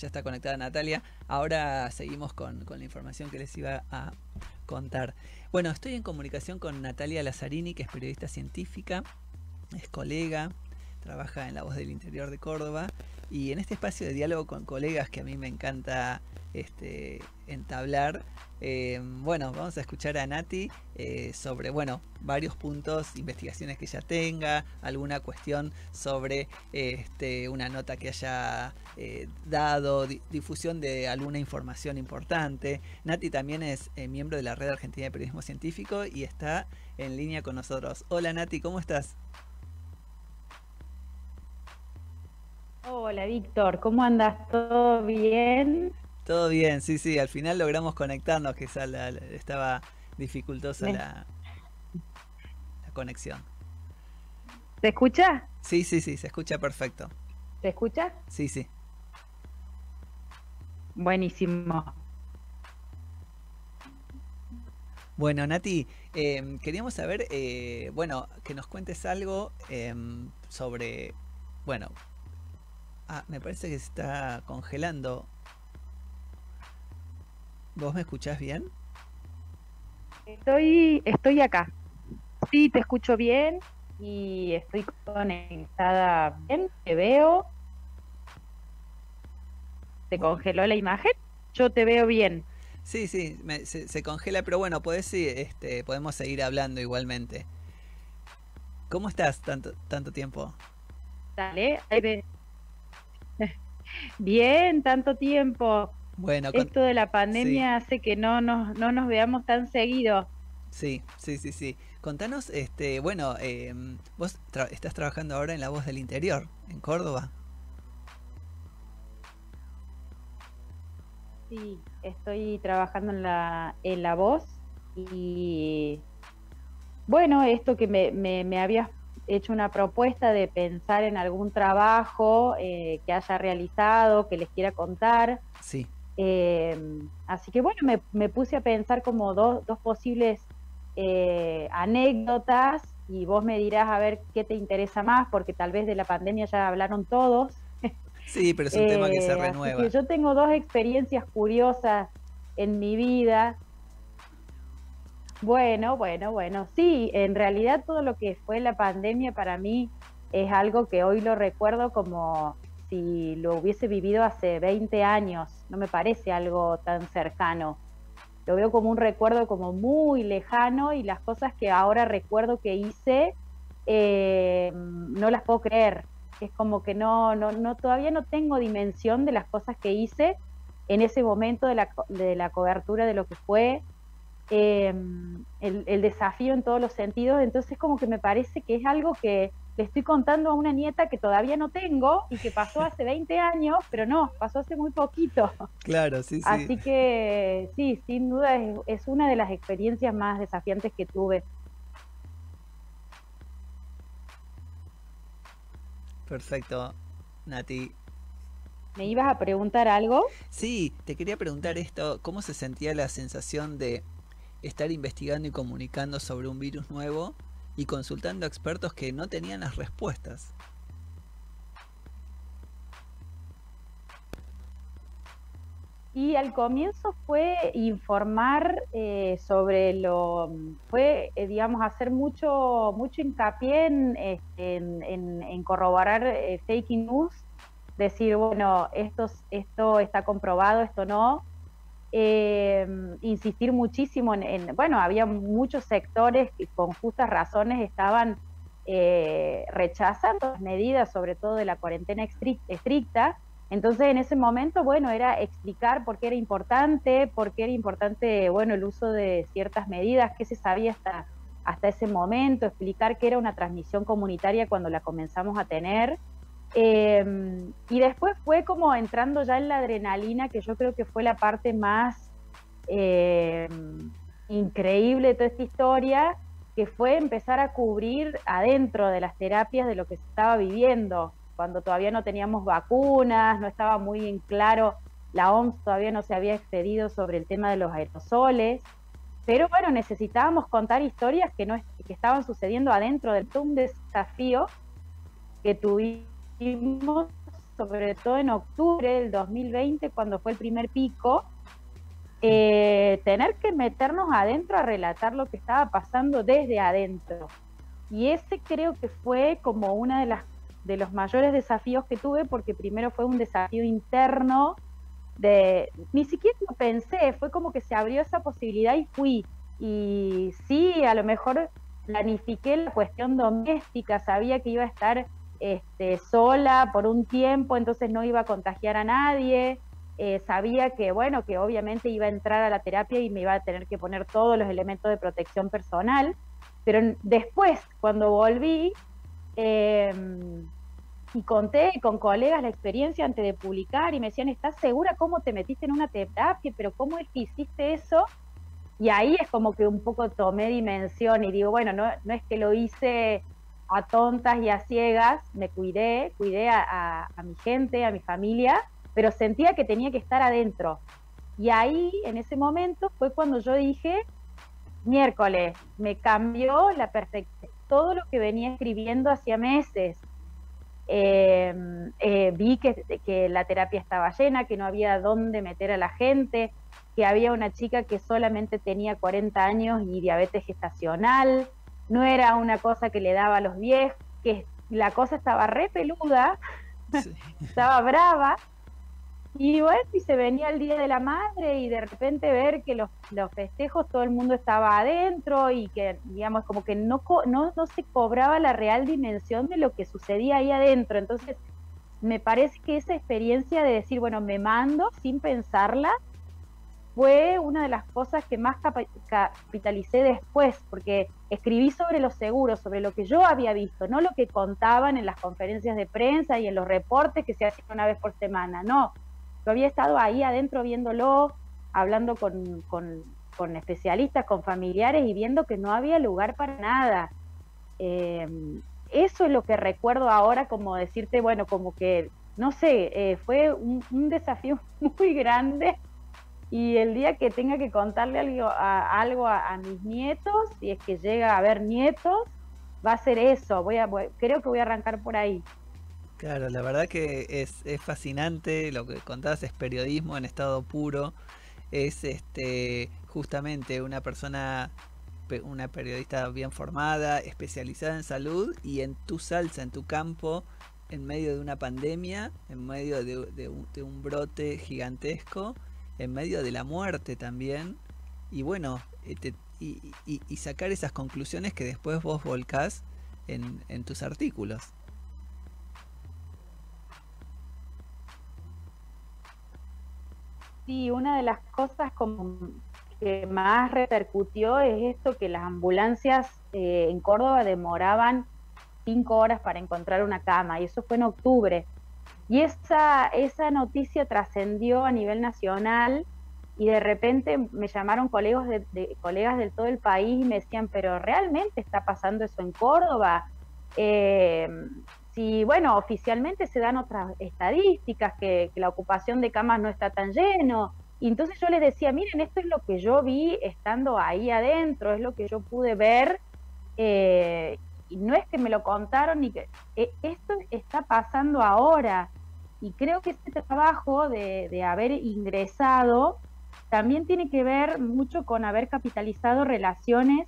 ya está conectada Natalia. Ahora seguimos con la información que les iba a contar. Bueno, estoy en comunicación con Natalia Lazzarini, que es periodista científica, es colega, trabaja en La Voz del Interior de Córdoba, y en este espacio de diálogo con colegas que a mí me encanta entablar, bueno, vamos a escuchar a Nati sobre, bueno, varios puntos, investigaciones que ella tenga, alguna cuestión sobre una nota que haya dado, difusión de alguna información importante. Nati también es miembro de la Red Argentina de Periodismo Científico y está en línea con nosotros. Hola Nati, ¿cómo estás? Hola Víctor, ¿cómo andas? ¿Todo bien? Todo bien, sí, sí, al final logramos conectarnos, que estaba dificultosa ¿Me- la conexión. ¿Se escucha? Sí, sí, sí, se escucha perfecto. ¿Se escucha? Sí, sí. Buenísimo. Bueno, Nati, queríamos saber, bueno, que nos cuentes algo sobre, bueno, me parece que se está congelando. ¿Vos me escuchás bien? Estoy acá. Sí, te escucho bien y estoy conectada bien. Te veo. ¿Se Bu- congeló la imagen? Yo te veo bien. Sí, sí, se congela, pero bueno, sí, podemos seguir hablando igualmente. ¿Cómo estás tanto tiempo? Dale. Bien, tanto tiempo. Bueno, Esto de la sí, pandemia hace que no nos veamos tan seguido. sí, sí, sí, sí. Contanos, bueno, vos estás trabajando ahora en La Voz del Interior, en Córdoba. Sí, estoy trabajando en la voz y bueno, esto que me habías hecho una propuesta de pensar en algún trabajo que haya realizado, que les quiera contar. Sí, Eh, Así que bueno, me puse a pensar como dos posibles anécdotas y vos me dirás a ver qué te interesa más, porque tal vez de la pandemia ya hablaron todos. sí, pero es un tema que se Así que renueva. yo tengo dos experiencias curiosas en mi vida. Bueno, sí, en realidad todo lo que fue la pandemia para mí es algo que hoy lo recuerdo como si lo hubiese vivido hace 20 años, no me parece algo tan cercano. Lo veo como un recuerdo como muy lejano y las cosas que ahora recuerdo que hice no las puedo creer. Es como que todavía no tengo dimensión de las cosas que hice en ese momento de la cobertura de lo que fue eh, el desafío en todos los sentidos. Entonces como que me parece que es algo que le estoy contando a una nieta que todavía no tengo y que pasó hace 20 años, pero no, pasó hace muy poquito. Claro, sí, sí. Así que sí, sin duda es una de las experiencias más desafiantes que tuve. Perfecto, Nati. ¿Me ibas a preguntar algo? Sí, te quería preguntar esto, ¿cómo se sentía la sensación de estar investigando y comunicando sobre un virus nuevo y consultando a expertos que no tenían las respuestas? Y al comienzo fue informar sobre fue, digamos, hacer mucho hincapié en corroborar fake news, decir, bueno, esto está comprobado, esto no. Insistir muchísimo bueno, había muchos sectores que con justas razones estaban rechazando las medidas, sobre todo de la cuarentena estricta. Entonces, en ese momento, bueno, era explicar por qué era importante, bueno, el uso de ciertas medidas, qué se sabía hasta ese momento, explicar qué era una transmisión comunitaria cuando la comenzamos a tener. Eh, y después fue como entrando ya en la adrenalina, que yo creo que fue la parte más eh, increíble de toda esta historia, que fue empezar a cubrir adentro de las terapias de lo que se estaba viviendo, cuando todavía no teníamos vacunas, no estaba muy en claro, la OMS todavía no se había excedido sobre el tema de los aerosoles, pero bueno, necesitábamos contar historias que estaban sucediendo adentro del un desafío que tuvimos sobre todo en octubre del 2020, cuando fue el primer pico, tener que meternos adentro a relatar lo que estaba pasando desde adentro. Y ese creo que fue como una de los mayores desafíos que tuve, porque primero fue un desafío interno, ni siquiera lo pensé, fue como que se abrió esa posibilidad y fui. Y sí, a lo mejor planifiqué la cuestión doméstica, sabía que iba a estar sola por un tiempo, entonces no iba a contagiar a nadie. Sabía que, bueno, que obviamente iba a entrar a la terapia y me iba a tener que poner todos los elementos de protección personal, pero después, cuando volví, y conté con colegas la experiencia antes de publicar, y me decían, ¿estás segura cómo te metiste en una terapia? ¿Pero cómo es que hiciste eso? Y ahí es como que un poco tomé dimensión y digo, bueno, no es que lo hice a tontas y a ciegas, me cuidé a mi gente, a mi familia, pero sentía que tenía que estar adentro. Y ahí, en ese momento, fue cuando yo dije, miércoles, me cambió la perspectiva, todo lo que venía escribiendo hacía meses. Vi que la terapia estaba llena, que no había dónde meter a la gente, que había una chica que solamente tenía 40 años y diabetes gestacional, no era una cosa que le daba a los viejos, que la cosa estaba re peluda, sí. Estaba brava, y bueno, y se venía el Día de la Madre y de repente ver que los festejos todo el mundo estaba adentro y que, digamos, como que no se cobraba la real dimensión de lo que sucedía ahí adentro. Entonces, me parece que esa experiencia de decir, bueno, me mando sin pensarla, fue una de las cosas que más capitalicé después, porque escribí sobre los seguros, sobre lo que yo había visto, no lo que contaban en las conferencias de prensa y en los reportes que se hacían una vez por semana, no. Yo había estado ahí adentro viéndolo, hablando con especialistas, con familiares y viendo que no había lugar para nada. Eso es lo que recuerdo ahora, como decirte, bueno, como que, no sé, fue un desafío muy grande. Y el día que tenga que contarle algo a mis nietos, si es que llega a haber nietos, va a ser eso. Creo que voy a arrancar por ahí. Claro, la verdad que es fascinante, lo que contabas es periodismo en estado puro, es justamente una persona, una periodista bien formada, especializada en salud y en tu salsa, en tu campo, en medio de una pandemia, en medio de un brote gigantesco, en medio de la muerte también, y bueno, y sacar esas conclusiones que después vos volcás en tus artículos. Sí, una de las cosas como que más repercutió es esto, que las ambulancias en Córdoba demoraban 5 horas para encontrar una cama, y eso fue en octubre. Y esa noticia trascendió a nivel nacional, y de repente me llamaron colegas de todo el país y me decían, pero ¿realmente está pasando eso en Córdoba? Sí, bueno, oficialmente se dan otras estadísticas, que la ocupación de camas no está tan lleno. Y entonces yo les decía, miren, esto es lo que yo vi estando ahí adentro, es lo que yo pude ver, y no es que me lo contaron, ni que esto está pasando ahora. Y creo que este trabajo de haber ingresado también tiene que ver mucho con haber capitalizado relaciones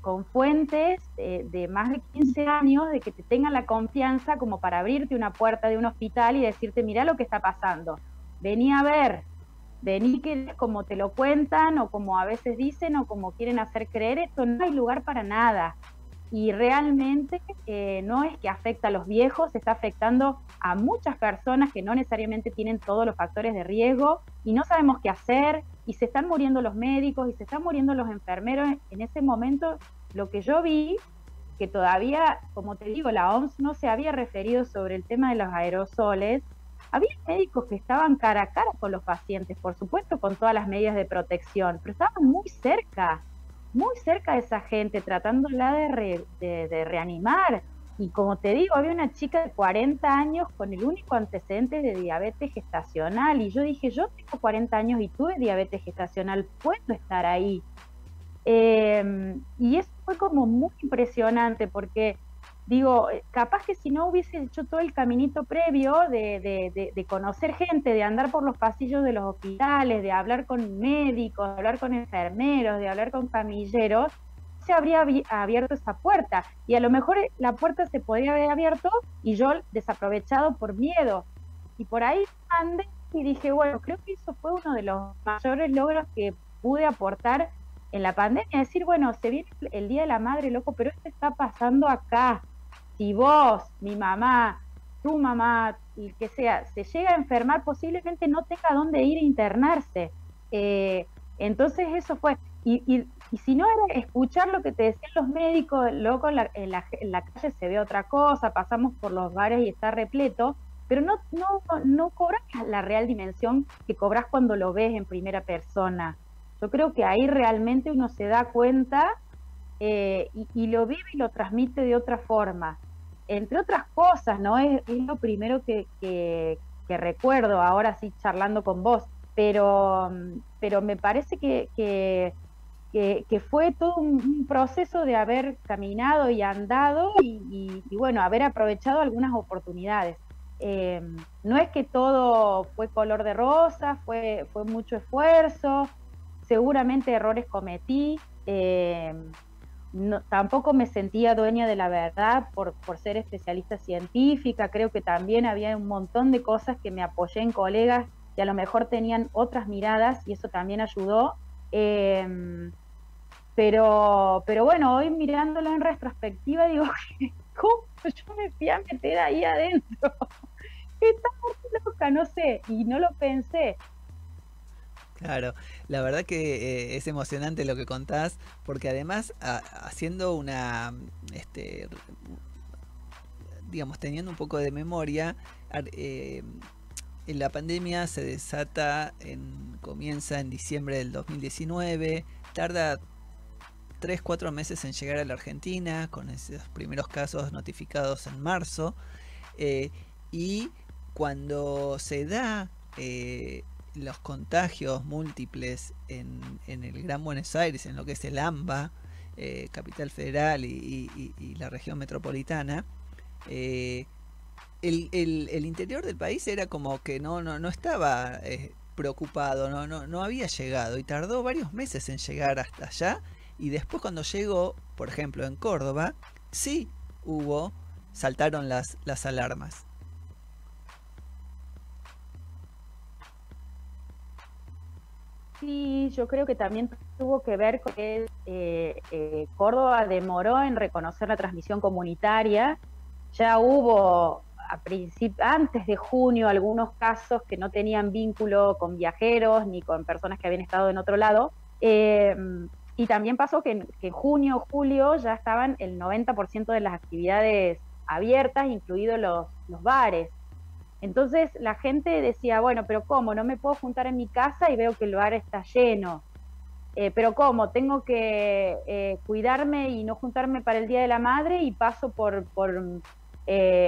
con fuentes de más de 15 años, de que te tengan la confianza como para abrirte una puerta de un hospital y decirte, mirá lo que está pasando, vení a ver, vení, que como te lo cuentan o como a veces dicen o como quieren hacer creer, esto no hay lugar para nada. Y realmente no es que afecta a los viejos, está afectando a muchas personas que no necesariamente tienen todos los factores de riesgo y no sabemos qué hacer, y se están muriendo los médicos y se están muriendo los enfermeros. En ese momento lo que yo vi, que todavía, como te digo, la OMS no se había referido sobre el tema de los aerosoles, había médicos que estaban cara a cara con los pacientes, por supuesto con todas las medidas de protección, pero estaban muy cerca de esa gente, tratándola de reanimar. Y como te digo, había una chica de 40 años con el único antecedente de diabetes gestacional, y yo dije, yo tengo 40 años y tuve diabetes gestacional, puedo estar ahí. Y eso fue como muy impresionante, porque digo, capaz que si no hubiese hecho todo el caminito previo de conocer gente, de andar por los pasillos de los hospitales, de hablar con médicos, de hablar con enfermeros, de hablar con camilleros, se habría abierto esa puerta. Y a lo mejor la puerta se podría haber abierto y yo desaprovechado por miedo. Y por ahí andé y dije, bueno, creo que eso fue uno de los mayores logros que pude aportar en la pandemia. Decir, bueno, se viene el Día de la Madre, loco, pero esto está pasando acá. Si vos, mi mamá, tu mamá, el que sea, se llega a enfermar, posiblemente no tenga dónde ir a internarse. Entonces eso fue. Y si no era escuchar lo que te decían los médicos, loco, en la calle se ve otra cosa, pasamos por los bares y está repleto, pero no cobras la real dimensión que cobras cuando lo ves en primera persona. Yo creo que ahí realmente uno se da cuenta y lo vive y lo transmite de otra forma. Entre otras cosas, ¿no? Es lo primero que recuerdo ahora sí charlando con vos, pero me parece que fue todo un proceso de haber caminado y andado y bueno, haber aprovechado algunas oportunidades. Eh, no es que todo fue color de rosa, fue mucho esfuerzo, seguramente errores cometí, tampoco me sentía dueña de la verdad por ser especialista científica, creo que también había un montón de cosas que me apoyé en colegas que a lo mejor tenían otras miradas y eso también ayudó. Eh, pero bueno, hoy mirándolo en retrospectiva digo, ¿cómo yo me fui a meter ahí adentro? Estaba loca, no sé, y no lo pensé. Claro, la verdad que es emocionante lo que contás, porque además haciendo una, digamos, teniendo un poco de memoria, en la pandemia se desata, comienza en diciembre del 2019, tarda 3 4 meses en llegar a la Argentina, con esos primeros casos notificados en marzo, eh, y cuando se da los contagios múltiples en el Gran Buenos Aires, en lo que es el AMBA, Capital Federal y la región metropolitana, eh, el interior del país era como que no estaba preocupado, no había llegado y tardó varios meses en llegar hasta allá. Y después cuando llegó, por ejemplo en Córdoba, sí saltaron las alarmas. Sí, yo creo que también tuvo que ver con que Córdoba demoró en reconocer la transmisión comunitaria. Ya hubo antes de junio algunos casos que no tenían vínculo con viajeros ni con personas que habían estado en otro lado. Y también pasó que en junio, julio ya estaban el 90% de las actividades abiertas, incluidos los bares. Entonces la gente decía, bueno, pero ¿cómo? No me puedo juntar en mi casa y veo que el bar está lleno. Pero ¿cómo? Tengo que cuidarme y no juntarme para el Día de la Madre y paso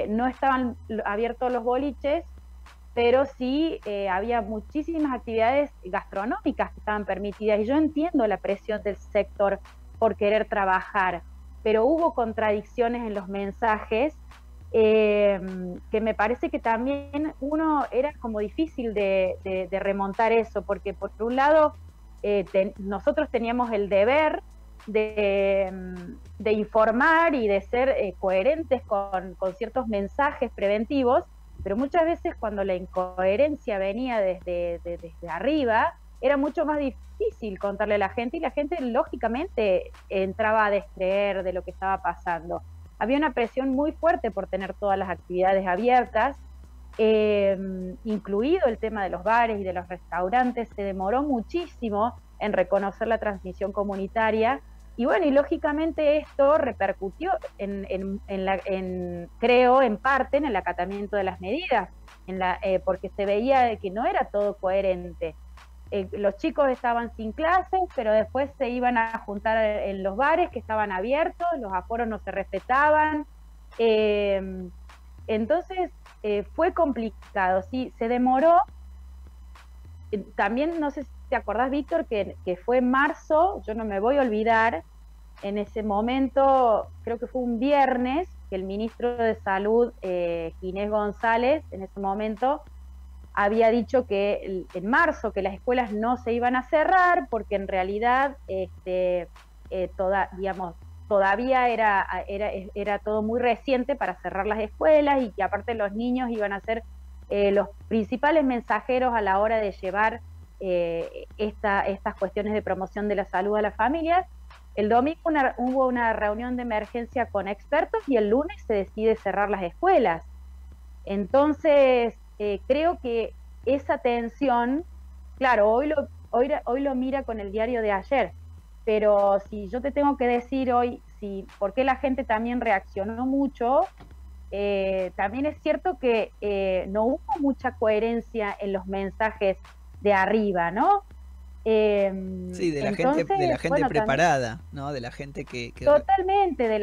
no estaban abiertos los boliches, pero sí había muchísimas actividades gastronómicas que estaban permitidas. Y yo entiendo la presión del sector por querer trabajar, pero hubo contradicciones en los mensajes que me parece que también uno era como difícil de remontar eso, porque por un lado nosotros teníamos el deber de informar y de ser coherentes con ciertos mensajes preventivos, pero muchas veces cuando la incoherencia venía desde arriba, era mucho más difícil contarle a la gente y la gente lógicamente entraba a descreer de lo que estaba pasando. Había una presión muy fuerte por tener todas las actividades abiertas, incluido el tema de los bares y de los restaurantes. Se demoró muchísimo en reconocer la transmisión comunitaria y bueno, y lógicamente esto repercutió creo, en parte en el acatamiento de las medidas, porque se veía que no era todo coherente. Los chicos estaban sin clases, pero después se iban a juntar en los bares que estaban abiertos, los aforos no se respetaban. Entonces fue complicado, sí, se demoró. También, no sé si te acordás, Víctor, que fue en marzo, yo no me voy a olvidar, en ese momento, creo que fue un viernes, que el ministro de Salud, Ginés González, en ese momento, había dicho que en marzo que las escuelas no se iban a cerrar porque en realidad todavía era todo muy reciente para cerrar las escuelas y que aparte los niños iban a ser los principales mensajeros a la hora de llevar estas cuestiones de promoción de la salud a las familias. El domingo hubo una reunión de emergencia con expertos y el lunes se decide cerrar las escuelas. Entonces, creo que esa tensión, claro, hoy lo mira con el diario de ayer, pero si yo te tengo que decir hoy por qué la gente también reaccionó mucho, también es cierto que no hubo mucha coherencia en los mensajes de arriba, ¿no? Sí, de la gente preparada, también, ¿no? De la gente que... Totalmente,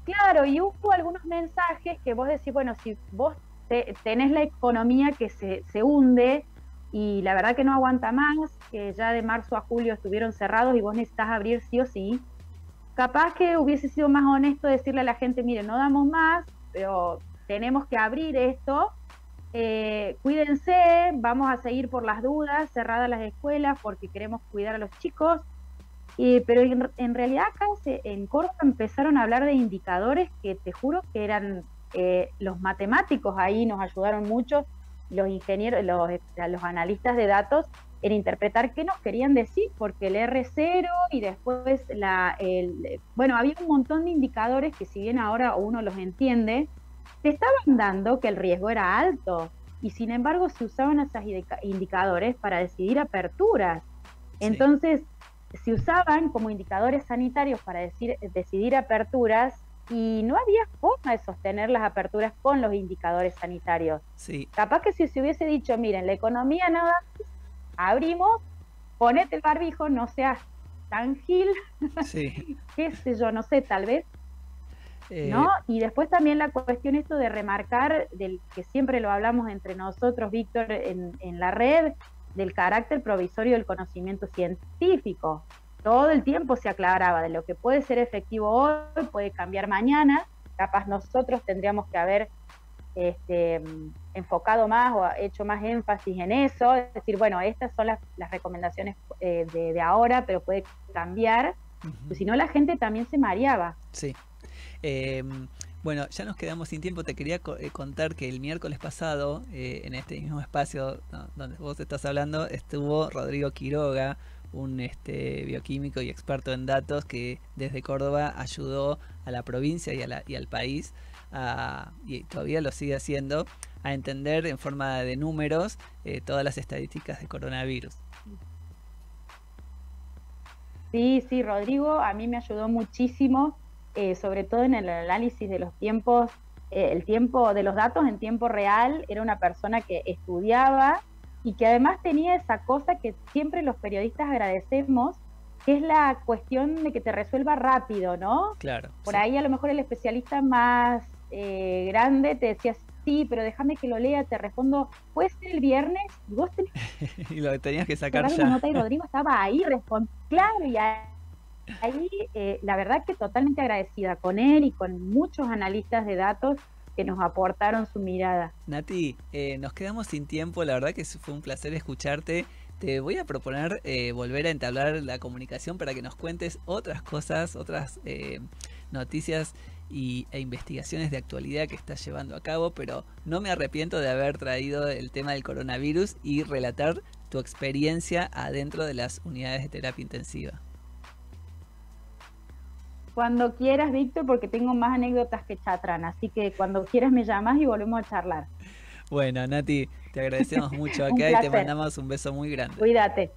Claro, y hubo algunos mensajes que vos decís, bueno, si vos tenés la economía que se hunde y la verdad que no aguanta más, que ya de marzo a julio estuvieron cerrados y vos necesitas abrir sí o sí, capaz que hubiese sido más honesto decirle a la gente, mire, no damos más, pero tenemos que abrir esto, cuídense, vamos a seguir por las dudas, cerradas las escuelas porque queremos cuidar a los chicos, pero en realidad acá en Córdoba empezaron a hablar de indicadores que te juro que eran los matemáticos ahí nos ayudaron mucho, los ingenieros, los analistas de datos, en interpretar qué nos querían decir, porque el R0 y después bueno, había un montón de indicadores que si bien ahora uno los entiende, te estaban dando que el riesgo era alto, y sin embargo se usaban esos indicadores para decidir aperturas. Entonces, se usaban como indicadores sanitarios para decidir aperturas y no había forma de sostener las aperturas con los indicadores sanitarios. Sí. Capaz que si se hubiese dicho, miren, la economía nada, abrimos, ponete el barbijo, no seas tan gil, sí. qué sé yo, no sé, tal vez, ¿no? Y después también la cuestión esto de remarcar, del que siempre lo hablamos entre nosotros, Víctor, en la red, del carácter provisorio del conocimiento científico. Todo el tiempo se aclaraba de lo que puede ser efectivo hoy, puede cambiar mañana, capaz nosotros tendríamos que haber enfocado más o hecho más énfasis en eso, es decir, bueno, estas son las recomendaciones de ahora, pero puede cambiar, pues si no la gente también se mareaba. Sí. Bueno, ya nos quedamos sin tiempo. Te quería contar que el miércoles pasado, en este mismo espacio donde vos estás hablando, estuvo Rodrigo Quiroga, un bioquímico y experto en datos que desde Córdoba ayudó a la provincia y al país, y todavía lo sigue haciendo, a entender en forma de números todas las estadísticas de coronavirus. Sí, Rodrigo a mí me ayudó muchísimo. Sobre todo en el análisis de los tiempos, el tiempo de los datos en tiempo real. Era una persona que estudiaba y que además tenía esa cosa que siempre los periodistas agradecemos, que es la cuestión de que te resuelva rápido, ¿no? Claro. Por ahí a lo mejor el especialista más grande te decía, sí, pero déjame que lo lea, te respondo, ¿puede ser el viernes? Y vos tenés y lo tenías que sacar ya. Una nota y Rodrigo estaba ahí, claro, y ahí la verdad que totalmente agradecida con él y con muchos analistas de datos que nos aportaron su mirada. Nati, nos quedamos sin tiempo, la verdad que fue un placer escucharte. Te voy a proponer volver a entablar la comunicación para que nos cuentes otras cosas, otras noticias e investigaciones de actualidad que estás llevando a cabo, pero no me arrepiento de haber traído el tema del coronavirus y relatar tu experiencia adentro de las unidades de terapia intensiva. Cuando quieras, Víctor, porque tengo más anécdotas que Chatrán, así que cuando quieras me llamas y volvemos a charlar. Bueno, Nati, te agradecemos mucho acá y te mandamos un beso muy grande. Cuídate.